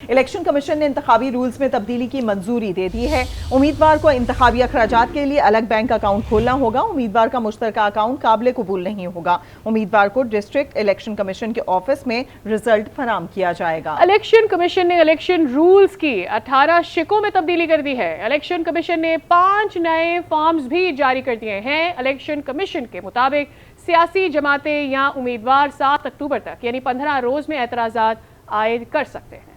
Election commission ने इंतखाबी rules में तब्दीली की मंजूरी दे दी है। उम्मीदवार को इंतखाबी अखराजात के लिए अलग बैंक अकाउंट खोलना होगा। उम्मीदवार का मुश्तरका अकाउंट काबिल कबूल नहीं होगा। उम्मीदवार को डिस्ट्रिक्ट इलेक्शन कमीशन के ऑफिस में रिजल्ट फराम किया जाएगा। इलेक्शन कमीशन ने इलेक्शन रूल्स की 18 शिकों में तब्दीली कर दी है। इलेक्शन कमीशन ने 5 नए फॉर्म्स भी जारी कर दिए हैं। इलेक्शन कमीशन के मुताबिक सियासी जमातें या उम्मीदवार 7 अक्टूबर तक यानी 15 रोज में एतराजात आयद कर सकते हैं।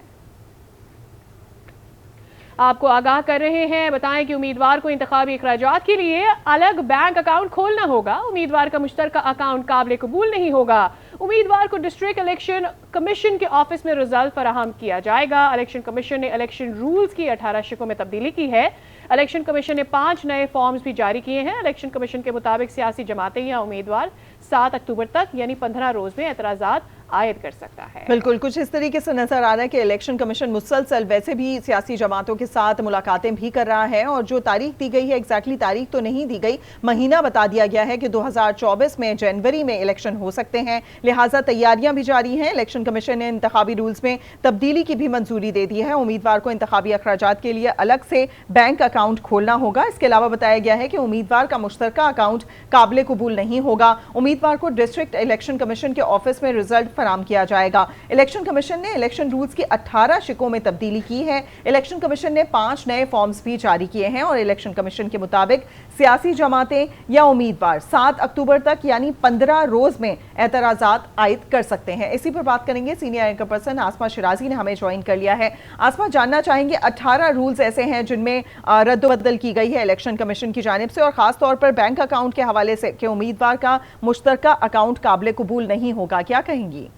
आपको आगाह कर रहे हैं, बताएं कि उम्मीदवार को इंतखाबी अखराजात के लिए अलग बैंक अकाउंट खोलना होगा। उम्मीदवार का मुश्तरका अकाउंट काबिल कबूल नहीं होगा। उम्मीदवार को डिस्ट्रिक्ट इलेक्शन कमीशन के ऑफिस में रिजल्ट फराहम किया जाएगा। इलेक्शन कमीशन ने इलेक्शन रूल्स की 18 शिकों में तब्दीली की है। इलेक्शन कमीशन ने 5 नए फॉर्म्स भी जारी किए हैं। इलेक्शन कमीशन के मुताबिक सियासी जमातें या उम्मीदवार 7 अक्टूबर तक यानी 15 रोज में एतराजात आयद कर सकता है। बिल्कुल कुछ इस तरीके से नजर आ रहा है कि इलेक्शन कमीशन मुसलसल वैसे भी सियासी जमातों के साथ मुलाकातें भी कर रहा है, और जो तारीख दी गई है एग्जैक्टली तारीख तो नहीं दी गई, महीना बता दिया गया है कि 2024 में जनवरी में इलेक्शन हो सकते हैं। लिहाजा तैयारियां भी जारी हैं। इलेक्शन कमीशन ने इंतखाबी रूल्स में तब्दीली की भी मंजूरी दे दी है। उम्मीदवार को इंतखाबी अखराजात के लिए अलग से बैंक अकाउंट खोलना होगा। इसके अलावा बताया गया है कि उम्मीदवार का मुश्तरका अकाउंट काबिल कबूल नहीं होगा। उम्मीदवार को डिस्ट्रिक्ट इलेक्शन कमीशन के ऑफिस में रिजल्ट फराम किया जाएगा। इलेक्शन कमीशन ने इलेक्शन रूल्स की 18 शिकों में तब्दीली की है। इलेक्शन कमीशन ने 5 नए फॉर्म्स भी जारी किए हैं, और इलेक्शन कमीशन के मुताबिक सियासी जमातें या उम्मीदवार 7 अक्टूबर तक यानी 15 रोज में एतराजात आयद कर सकते हैं। इसी पर बात करेंगे, सीनियर एंकर पर्सन आसमा शिराजी ने हमें ज्वाइन कर लिया है। आसमा, जानना चाहेंगे 18 रूल्स ऐसे हैं जिनमें रद्दबदल की गई है इलेक्शन कमीशन की जानिब से, और खास तौर पर बैंक अकाउंट के हवाले से कि उम्मीदवार का मुश्तरका अकाउंट काबिल कबूल नहीं होगा, क्या कहेंगी?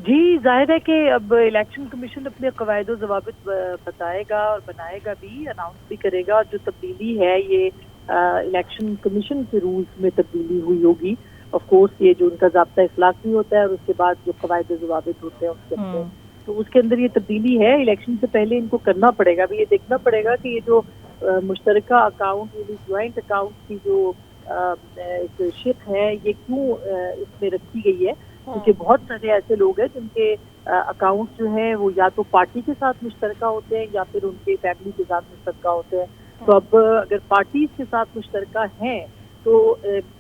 जी, जाहिर है कि अब इलेक्शन कमीशन अपने कवायद व ज़वाबित बताएगा और बनाएगा भी, अनाउंस भी करेगा। और जो तब्दीली है ये इलेक्शन कमीशन के रूल्स में तब्दीली हुई होगी। ऑफ कोर्स ये जो उनका ज़ाब्ता इखलाकी होता है और उसके बाद जो कवायद व ज़वाबित होते हैं उसके अंदर, तो उसके अंदर ये तब्दीली है। इलेक्शन से पहले इनको करना पड़ेगा, अभी ये देखना पड़ेगा कि ये जो मुश्तरका अकाउंट यानी ज्वाइंट अकाउंट की जो एक शिक है ये क्यों इसमें रखी गई है, क्योंकि बहुत सारे ऐसे लोग हैं जिनके अकाउंट जो है वो या तो पार्टी के साथ मुश्तरका होते हैं या फिर उनके फैमिली के साथ मुश्तरका होते हैं। तो अब अगर पार्टीज के साथ मुश्तरका हैं तो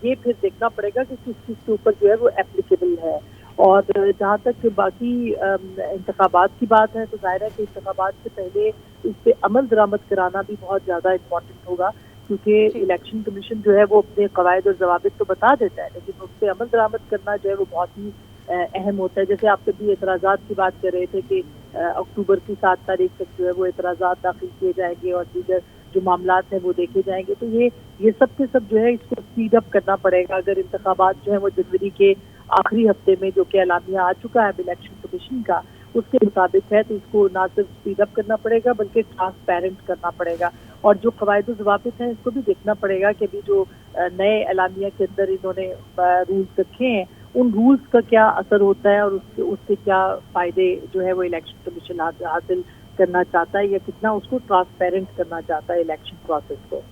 ये फिर देखना पड़ेगा कि किस चीज़ के ऊपर जो है वो एप्लीकेबल है। और जहाँ तक बाकी इंतखाबात की बात है तो जाहिर है कि इंतखाबात से पहले इस पे अमल दरामद कराना भी बहुत ज़्यादा इम्पोर्टेंट होगा, क्योंकि इलेक्शन कमीशन जो है वो अपने कवायद और ज़वाबित तो बता देता है, लेकिन उस पर अमल दरामद करना जो है वो बहुत ही अहम होता है। जैसे आप कभी एतराज़ात की बात कर रहे थे कि अक्टूबर की 7 तारीख तक जो है वो एतराज़ात दाखिल किए जाएंगे और दीगर जो मामलात हैं वो देखे जाएंगे। तो ये सब के सब जो है इसको स्पीड अप करना पड़ेगा। अगर इंतखाबात जो है वो जनवरी के आखिरी हफ्ते में, जो कि एलामिया आ चुका है इलेक्शन कमीशन का, उसके मुताबिक है, तो इसको ना सिर्फ स्पीड अप करना पड़ेगा बल्कि ट्रांसपेरेंट करना पड़ेगा। और जो कवायद व ज़वाबित हैं इसको भी देखना पड़ेगा कि अभी जो नए एलामिया के अंदर इन्होंने रूल्स रखे हैं उन रूल्स का क्या असर होता है और उससे क्या फ़ायदे जो है वो इलेक्शन कमीशन हासिल करना चाहता है या कितना उसको ट्रांसपेरेंट करना चाहता है इलेक्शन प्रोसेस को।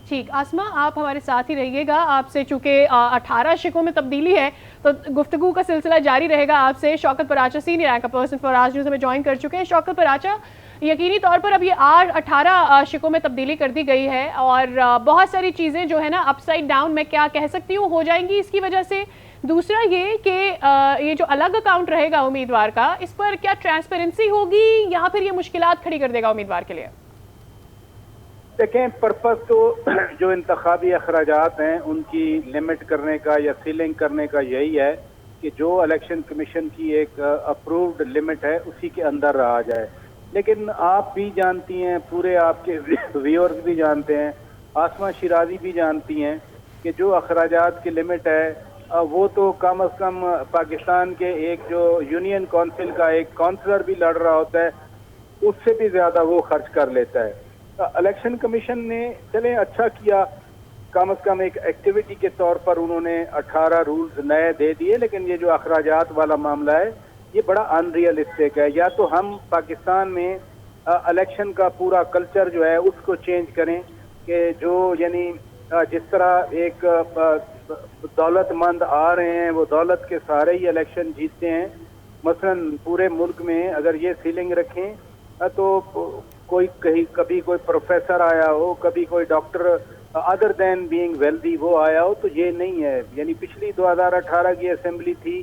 ठीक, आसमा आप हमारे साथ ही रहिएगा। आपसे चूंकि 18 शिकों में तब्दीली है तो गुफ्तगू का सिलसिला जारी रहेगा। आपसे Shaukat Paracha, senior anchor person for Aaj news, हमें ज्वाइन कर चुके हैं। शौकत पराचा, यकीनी तौर पर अब ये 18 शिकों में तब्दीली कर दी गई है और बहुत सारी चीज़ें जो है ना अपसाइड डाउन मैं क्या कह सकती हूँ हो जाएंगी इसकी वजह से। दूसरा ये कि ये जो अलग अकाउंट रहेगा उम्मीदवार का, इस पर क्या ट्रांसपेरेंसी होगी या फिर ये मुश्किलात खड़ी कर देगा उम्मीदवार के लिए? देखें, पर्पस तो जो इंतखाबी अखराजात हैं उनकी लिमिट करने का या सीलिंग करने का यही है कि जो इलेक्शन कमीशन की एक अप्रूव्ड लिमिट है उसी के अंदर रहा जाए। लेकिन आप भी जानती हैं, पूरे आपके व्यूअर्स भी जानते हैं, आसमा शिराजी भी जानती हैं कि जो अखराजात की लिमिट है वो तो कम अज़ कम पाकिस्तान के एक जो यूनियन काउंसिल का एक काउंसलर भी लड़ रहा होता है उससे भी ज़्यादा वो खर्च कर लेता है। इलेक्शन कमीशन ने चले अच्छा किया, कम अज़ कम एक एक्टिविटी के तौर पर उन्होंने 18 रूल्स नए दे दिए, लेकिन ये जो अखराजात वाला मामला है ये बड़ा अनरियलिस्टिक है। या तो हम पाकिस्तान में इलेक्शन का पूरा कल्चर जो है उसको चेंज करें कि जो यानी जिस तरह एक दौलतमंद आ रहे हैं वो दौलत के सहारे ही इलेक्शन जीतते हैं, मसलन पूरे मुल्क में अगर ये सीलिंग रखें तो कोई कहीं कभी कोई प्रोफेसर आया हो, कभी कोई doctor other than being wealthy वो आया हो, तो ये नहीं है। यानी पिछली 2018 की असेंबली थी,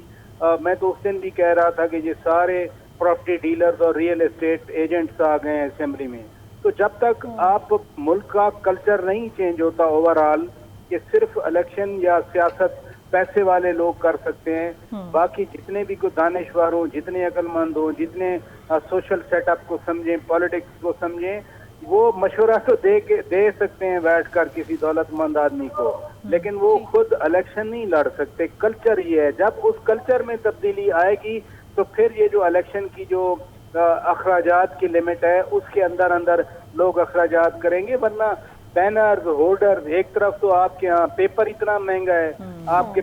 मैं तो उस दिन भी कह रहा था कि ये सारे प्रॉपर्टी डीलर्स और रियल एस्टेट एजेंट्स आ गए हैं असेंबली में। तो जब तक आप मुल्क का कल्चर नहीं चेंज होता ओवरऑल कि सिर्फ इलेक्शन या सियासत पैसे वाले लोग कर सकते हैं, बाकी जितने भी कोई दानिशवर हो, जितने अक्लमंद हो, जितने सोशल सेटअप को समझें, पॉलिटिक्स को समझें, वो मशवरा तो दे सकते हैं बैठकर किसी दौलतमंद आदमी को, लेकिन वो खुद इलेक्शन नहीं लड़ सकते। कल्चर ये है, जब उस कल्चर में तब्दीली आएगी तो फिर ये जो इलेक्शन की जो अखराजात की लिमिट है उसके अंदर अंदर लोग अखराजात करेंगे। वरना बैनर्स, होल्डर, एक तरफ तो आपके यहाँ पेपर इतना महंगा है, आपके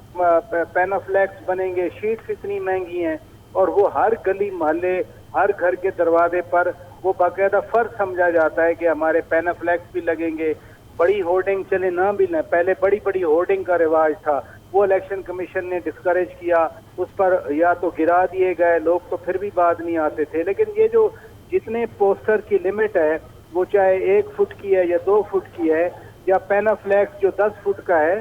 पैनाफ्लैक्स बनेंगे, शीट्स इतनी महंगी हैं, और वो हर गली मोहल्ले, हर घर के दरवाजे पर वो बाकायदा फर्ज समझा जाता है कि हमारे पैनाफ्लैक्स भी लगेंगे। बड़ी होर्डिंग चले ना भी ना, पहले बड़ी बड़ी होर्डिंग का रिवाज था, वो इलेक्शन कमीशन ने डिस्करेज किया, उस पर या तो गिरा दिए गए लोग, तो फिर भी बाद नहीं आते थे। लेकिन ये जो जितने पोस्टर की लिमिट है, वो चाहे 1 फुट की है या 2 फुट की है, या पैनाफ्लैक्स जो 10 फुट का है,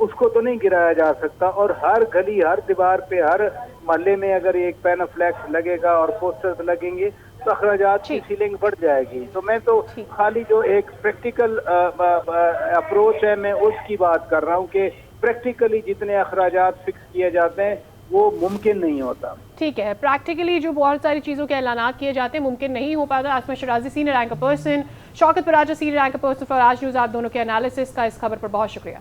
उसको तो नहीं गिराया जा सकता। और हर गली, हर दीवार पे, हर मोहल्ले में अगर एक पैनाफ्लैक्स लगेगा और पोस्टर्स लगेंगे तो अखराजात की सीलिंग बढ़ जाएगी। तो मैं तो खाली जो एक प्रैक्टिकल अप्रोच है, मैं उसकी बात कर रहा हूँ कि प्रैक्टिकली जितने अखराजात फिक्स किए जाते हैं वो मुमकिन नहीं होता। ठीक है, प्रैक्टिकली जो बहुत सारी चीज़ों के ऐलानात किए जाते हैं मुमकिन नहीं हो पाता। Asma Shirazi senior anchor person, Shaukat Paracha senior anchor person for Aaj news, आप दोनों के एनालिसिस का इस खबर पर बहुत शुक्रिया।